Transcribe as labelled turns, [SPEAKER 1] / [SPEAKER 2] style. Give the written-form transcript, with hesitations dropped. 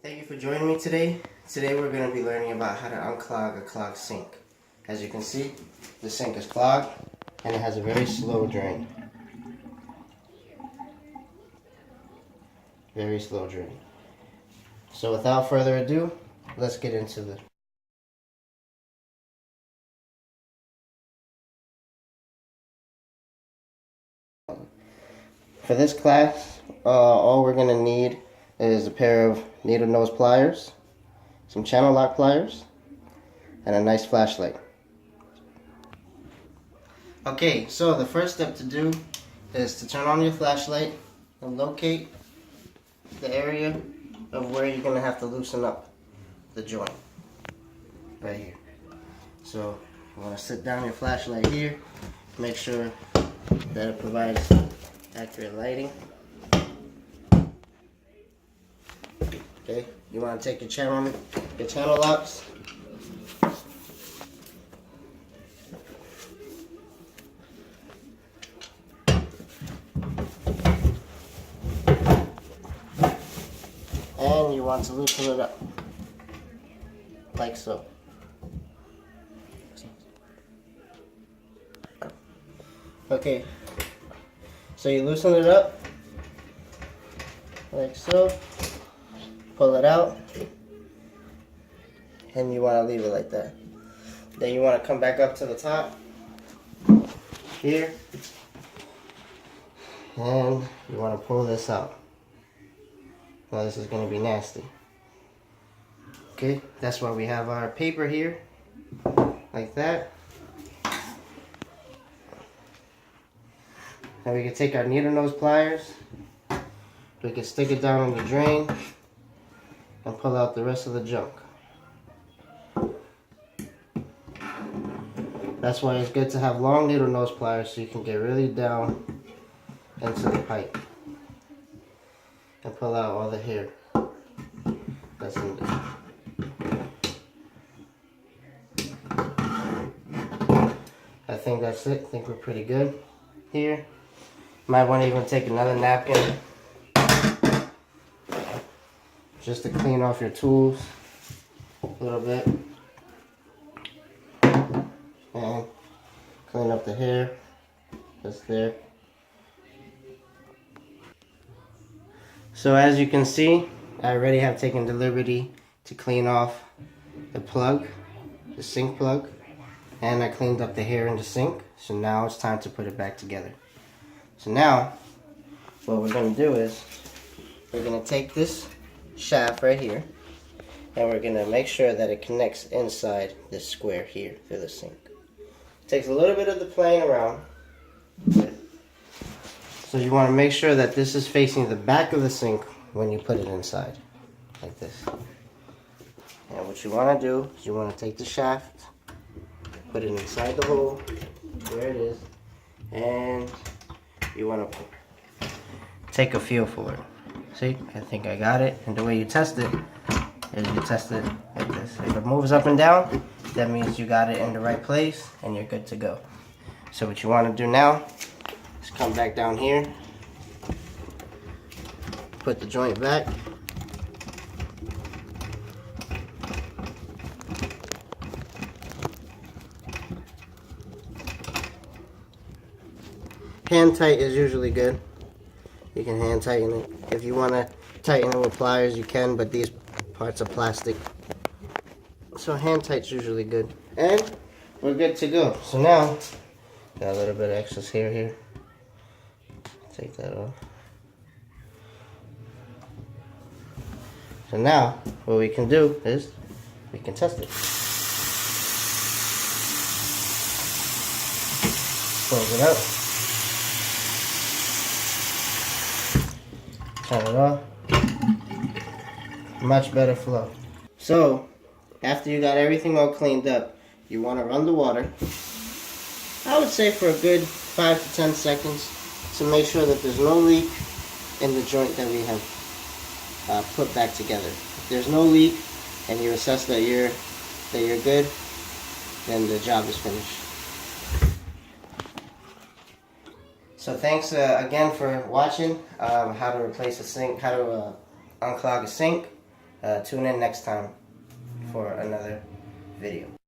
[SPEAKER 1] Thank you for joining me today. Today we're going to be learning about how to unclog a clogged sink. As you can see, the sink is clogged and it has a very slow drain. Very slow drain. So without further ado, let's get into the For this class, all we're going to need is a pair of needle nose pliers, some channel lock pliers, and a nice flashlight. Okay, so the first step to do is to turn on your flashlight and locate the area of where you're going to have to loosen up the joint. Right here. So you want to sit down your flashlight here, make sure that it provides accurate lighting. Okay, you want to take your channel locks, and you want to loosen it up like so. Okay, so you loosen it up like so, pull it out, and you want to leave it like that. Then you want to come back up to the top here, and you want to pull this out. Now this is going to be nasty. Okay, that's why we have our paper here, like that. Now we can take our needle nose pliers, we can stick it down in the drain, and pull out the rest of the junk. That's why it's good to have long needle nose pliers so you can get really down into the pipe and pull out all the hair that's in there. I think that's it. I think we're pretty good here. Might want to even take another napkin just to clean off your tools a little bit and clean up the hair that's there. So as you can see, I already have taken the liberty to clean off the plug, the sink plug, and I cleaned up the hair in the sink. So now it's time to put it back together. So now, what we're going to do is, we're going to take this shaft right here, and we're going to make sure that it connects inside this square here through the sink. It takes a little bit of the playing around. So you want to make sure that this is facing the back of the sink when you put it inside, like this. And what you want to do is you want to take the shaft, put it inside the hole, there it is, and you want to take a feel for it. See, I think I got it, and the way you test it is you test it like this. If it moves up and down, that means you got it in the right place and you're good to go. So what you want to do now is come back down here, put the joint back, hand tight is usually good. You can hand tighten it. If you want to tighten it with pliers, you can, but these parts are plastic. So hand tight's usually good. And we're good to go. So now, got a little bit of excess hair here. Take that off. So now, what we can do is, we can test it. Close it up. Turn it off. Much better flow. So, after you got everything all cleaned up, you want to run the water. I would say for a good 5 to 10 seconds to make sure that there's no leak in the joint that we have put back together. If there's no leak and you assess that you're good, then the job is finished. So thanks again for watching how to replace a sink, how to unclog a sink. Tune in next time for another video.